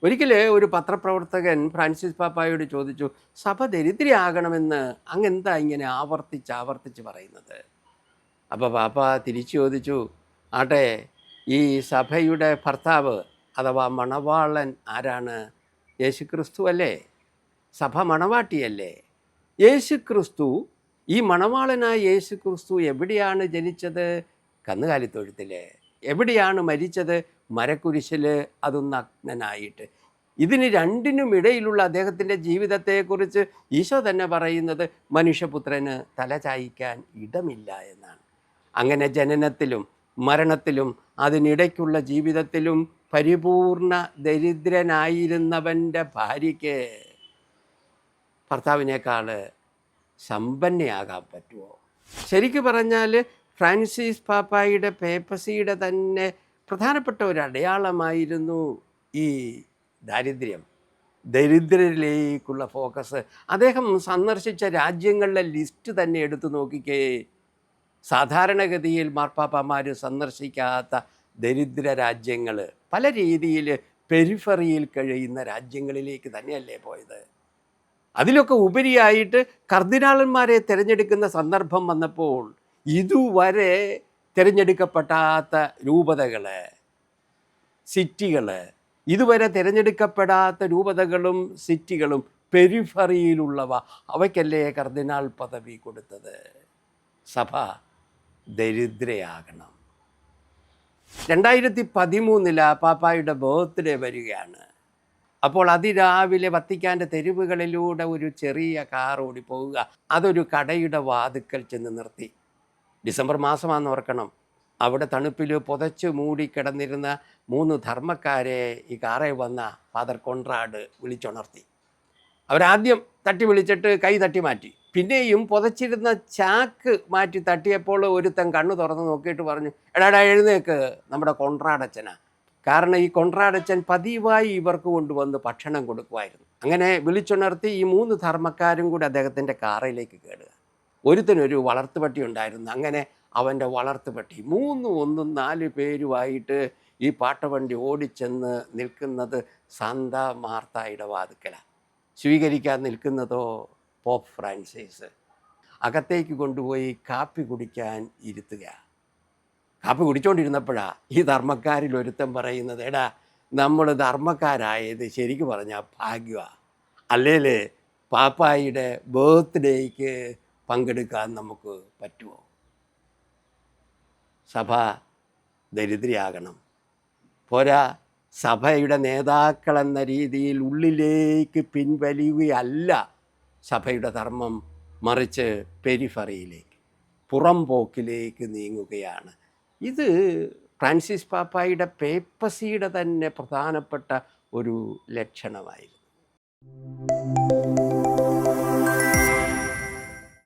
ഒരിക്കൽ ഒരു പത്രപ്രവർത്തകൻ ഫ്രാൻസിസ് പാപ്പായോട് ചോദിച്ചു, സഭ ദരിദ്രയാകണമെന്ന് അങ്ങെന്താ ഇങ്ങനെ ആവർത്തിച്ച് പറയുന്നത്? അപ്പോൾ പാപ്പ തിരിച്ചു ചോദിച്ചു, ആട്ടെ, ഈ സഭയുടെ ഭർത്താവ് അഥവാ മണവാളൻ ആരാണ്? യേശുക്രിസ്തു അല്ലേ? സഭ മണവാട്ടിയല്ലേ? യേശുക്രിസ്തു, ഈ മണവാളനായ യേശുക്രിസ്തു എവിടെയാണ് ജനിച്ചത്? കന്നുകാലിത്തൊഴുത്തിൽ. എവിടെയാണ് മരിച്ചത്? മരക്കുരിശിൽ, അതും നഗ്നനായിട്ട്. ഇതിന് രണ്ടിനും ഇടയിലുള്ള അദ്ദേഹത്തിൻ്റെ ജീവിതത്തെക്കുറിച്ച് ഈശോ തന്നെ പറയുന്നത് മനുഷ്യപുത്രന് തലചായ്ക്കാൻ ഇടമില്ല എന്നാണ്. അങ്ങനെ ജനനത്തിലും മരണത്തിലും അതിനിടയ്ക്കുള്ള ജീവിതത്തിലും പരിപൂർണ ദരിദ്രനായിരുന്നവൻ്റെ ഭാര്യയ്ക്ക് ഭർത്താവിനേക്കാൾ സമ്പന്നയാകാൻ പറ്റുമോ? ശരിക്കും പറഞ്ഞാൽ ഫ്രാൻസിസ് പാപ്പായുടെ പേപ്പസിയുടെ തന്നെ പ്രധാനപ്പെട്ട ഒരു അടയാളമായിരുന്നു ഈ ദാരിദ്ര്യം, ദരിദ്രരിലേക്കുള്ള ഫോക്കസ്. അദ്ദേഹം സന്ദർശിച്ച രാജ്യങ്ങളുടെ ലിസ്റ്റ് തന്നെ എടുത്തു നോക്കിക്കേ. സാധാരണഗതിയിൽ മാർപ്പാപ്പമാർ സന്ദർശിക്കാത്ത ദരിദ്ര രാജ്യങ്ങൾ, പല രീതിയിൽ പെരിഫറിയിൽ കഴിയുന്ന രാജ്യങ്ങളിലേക്ക് തന്നെയല്ലേ പോയത്. അതിലൊക്കെ ഉപരിയായിട്ട് കർദിനാളന്മാരെ തിരഞ്ഞെടുക്കുന്ന സന്ദർഭം വന്നപ്പോൾ ഇതുവരെ തിരഞ്ഞെടുക്കപ്പെടാത്ത രൂപതകൾ, സിറ്റികൾ, ഇതുവരെ തിരഞ്ഞെടുക്കപ്പെടാത്ത രൂപതകളും സിറ്റികളും പെരിഫറിയിലുള്ളവ, അവയ്ക്കല്ലേ കർദിനാൾ പദവി കൊടുത്തത്. സഭ ദരിദ്രയാകണം. 2013 പാപ്പായുടെ ബർത്ത്ഡേ വരികയാണ്. അപ്പോൾ അതിരാവിലെ വത്തിക്കാൻ്റെ തെരുവുകളിലൂടെ ഒരു ചെറിയ കാർ ഓടി പോവുക. അതൊരു കടയുടെ വാതിക്കൽ ചെന്ന് നിർത്തി. ഡിസംബർ മാസമാണെന്ന് ഓർക്കണം. അവിടെ തണുപ്പിൽ പുതച്ച് മൂടിക്കിടന്നിരുന്ന 3 ധർമ്മക്കാരെ ഈ കാറിൽ വന്ന ഫാദർ കോൺറാഡ് വിളിച്ചുണർത്തി. അവരാദ്യം തട്ടി വിളിച്ചിട്ട് കൈ തട്ടി മാറ്റി. പിന്നെയും പുതച്ചിരുന്ന ചാക്ക് മാറ്റി തട്ടിയപ്പോൾ ഒരുത്തൻ കണ്ണു തുറന്ന് നോക്കിയിട്ട് പറഞ്ഞു, എടാ എഴുന്നേക്ക്, നമ്മുടെ കോൺറാഡച്ചനാ. കാരണം ഈ കോൺറാഡച്ചൻ പതിവായി ഇവർക്ക് കൊണ്ടുവന്ന് ഭക്ഷണം കൊടുക്കുമായിരുന്നു. അങ്ങനെ വിളിച്ചുണർത്തി ഈ 3 ധർമ്മക്കാരും കൂടി അദ്ദേഹത്തിൻ്റെ കാറിലേക്ക് കയറുക. ഒരുത്തനൊരു വളർത്തുപട്ടി ഉണ്ടായിരുന്നു. അങ്ങനെ അവൻ്റെ വളർത്തുപട്ടി 4 പേരുമായിട്ട് ഈ പാട്ടവണ്ടി ഓടിച്ചെന്ന് നിൽക്കുന്നത് സാന്ത മാർത്തായുടെ വാതിക്കലാണ്. സ്വീകരിക്കാൻ നിൽക്കുന്നതോ പോപ്പ് ഫ്രാൻസിസ്. അകത്തേക്ക് കൊണ്ടുപോയി കാപ്പി കുടിക്കാൻ ഇരുത്തുക. കാപ്പി കുടിച്ചുകൊണ്ടിരുന്നപ്പോഴാണ് ഈ ധർമ്മക്കാരിൽ ഒരുത്തൻ പറയുന്നത്, എടാ, നമ്മൾ ധർമ്മക്കാരായത് ശരിക്കും പറഞ്ഞാൽ ഭാഗ്യമാണ്. അല്ലെങ്കിൽ പാപ്പായുടെ ബർത്ത്ഡേക്ക് പങ്കെടുക്കാൻ നമുക്ക് പറ്റുമോ? സഭ ദരിദ്രയാകണം. പോരാ, സഭയുടെ നേതാക്കളെന്ന രീതിയിൽ ഉള്ളിലേക്ക് പിൻവലിയുകയല്ല സഭയുടെ ധർമ്മം, മറിച്ച് പെരിഫറിയിലേക്ക്, പുറംപോക്കിലേക്ക് നീങ്ങുകയാണ്. ഇത് ഫ്രാൻസിസ് പാപ്പായുടെ പേപ്പസിയുടെ തന്നെ പ്രധാനപ്പെട്ട ഒരു ലക്ഷണമായിരുന്നു.